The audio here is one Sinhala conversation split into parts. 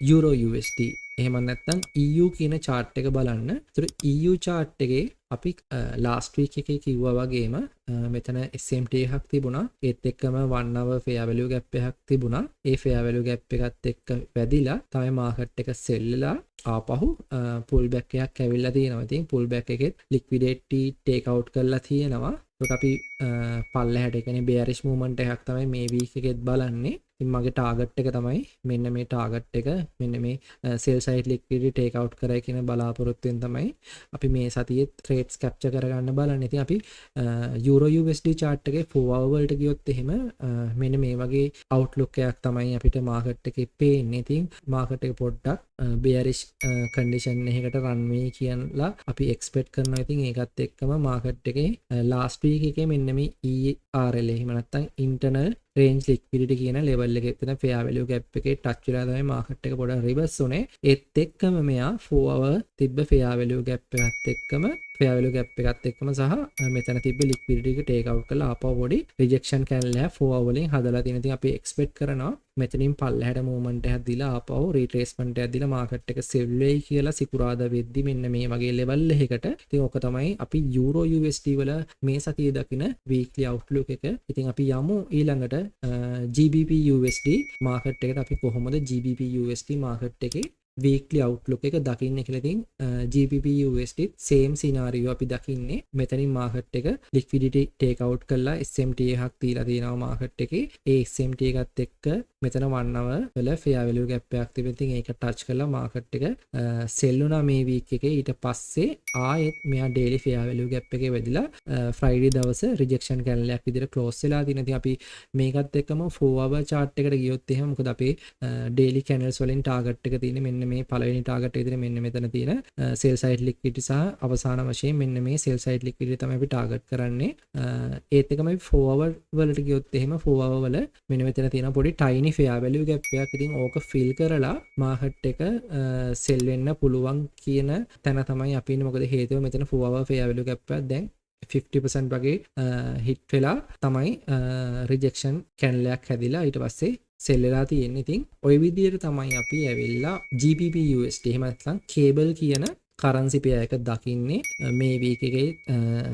Euro USD. එහෙම නැත්නම් EU කියන chart එක බලන්න. ඒතර EU chart එකේ අපි last week එකේ කිව්වා වගේම මෙතන SMT එකක් තිබුණා. ඒත් එක්කම 1 hour fair value gap එකක් තිබුණා. ඒ fair value gap එකත් එක්ක වැදිලා තමයි market එක sell වෙලා ආපහු pull back එකක් ඇවිල්ලා තියෙනවා. ඉතින් pull back එකෙත් liquidity take out කරලා තියෙනවා. ඒකට අපි පල්ලෙහාට ඒ කියන්නේ bearish movement එකක් තමයි මේ week එකෙත් බලන්නේ. ඉතින් මගේ target එක තමයි මෙන්න මේ target එක මෙන්න මේ sell side liquidity take out කරයි කියන බලාපොරොත්තුවෙන් තමයි අපි මේ සතියේ trades capture කරගන්න බලන්නේ. ඉතින් අපි Euro USD chart එකේ 4 hour වලට ගියොත් එහෙම මෙන්න මේ වගේ outlook එකක් තමයි අපිට market එකේ පේන්නේ. ඉතින් market එක පොඩ්ඩක් bearish condition එකකට run වෙයි කියලා අපි expect කරනවා. ඉතින් ඒකත් එක්කම market එකේ last week එකේ මෙන්න මේ ERL එහෙම නැත්නම් internal range liquidity කියන level එකේ තියෙන fair value gap එකේ touch වෙලා තමයි market එක පොඩක් reverse උනේ. ඒත් එක්කම මෙයා 4 hour තිබ්බ fair value gap එකත් එක්කම fair value gap එකත් එක්කම සහ මෙතන තිබ්බ liquidity එක take out කරලා ආපහු පොඩි rejection candle එක 4 hour වලින් හදලා තියෙන. ඉතින් අපි expect කරනවා මෙතනින් පල්ලෙහාට movement එකක් දීලා ආපහු retracement එකක් දීලා market එක sell වෙයි කියලා සිකුරාදා වෙද්දි මෙන්න මේ වගේ level එකකට. ඉතින් ඕක තමයි අපි Euro USD වල මේ සතියේ දකින weekly outlook එක. ඉතින් අපි යමු ඊළඟට GBP USD market එකට. අපි කොහොමද GBP USD market එකේ weekly outlook එක දකින්නේ කියලා. ඉතින් GBP USD same scenario අපි දකින්නේ. මෙතනින් market එක liquidity take out කරලා SMT එකක් තියලා තියෙනවා market එකේ. ඒ SMT එකත් එක්ක මෙතන 1 hour වල fair value gap එකක් තිබෙන. ඉතින් ඒක touch කරලා market එක sell වුණා මේ week එකේ. ඊට පස්සේ ආයෙත් මෙයා daily fair value gap එකේ වැදිලා Friday දවස rejection candle එකක් විදිහට close වෙලා තියෙනවා. ඉතින් අපි මේකත් එක්කම 4 hour chart එකට ගියොත් එහෙම මොකද අපේ daily candles වලින් target එක තියෙන්නේ මෙන්න මේ පළවෙනි target එක තියෙන මෙන්න මෙතන තියෙන sell side liquidity සහ අවසාන වශයෙන් මෙන්න මේ sell side liquidity තමයි අපි target කරන්නේ. ඒත් එකම අපි 4 hour වලට ගියොත් එහෙම 4 hour වල මෙන්න මෙතන තියෙන පොඩි tiny fair value gap එකක්. ඉතින් ඕක fill කරලා market එක sell වෙන්න පුළුවන් කියන තැන තමයි අපි ඉන්නේ. මොකද හේතුව මෙතන 4 hour fair value gap එකක් දැන් 50% වගේ hit වෙලා තමයි rejection candle එකක් හැදිලා ඊට පස්සේ sell වෙලා තියෙන්නේ. ඉතින් ওই විදිහට තමයි අපි ඇවිල්ලා GBP USD එහෙම නැත්නම් cable කියන currency pair එක දකින්නේ මේ week එකේ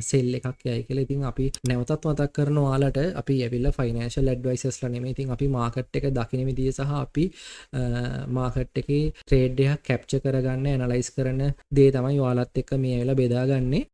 sell එකක් යයි කියලා. ඉතින් අපි නැවතත් මතක් කරන ඔයාලට අපි ඇවිල්ලා financial advisors ලා නෙමෙයි. ඉතින් අපි market එක දකින විදිය සහ අපි market එකේ trade එකක් capture කරගන්න analyze කරන දේ තමයි ඔයාලත් එක්ක මේ ඇවිල්ලා බෙදාගන්නේ.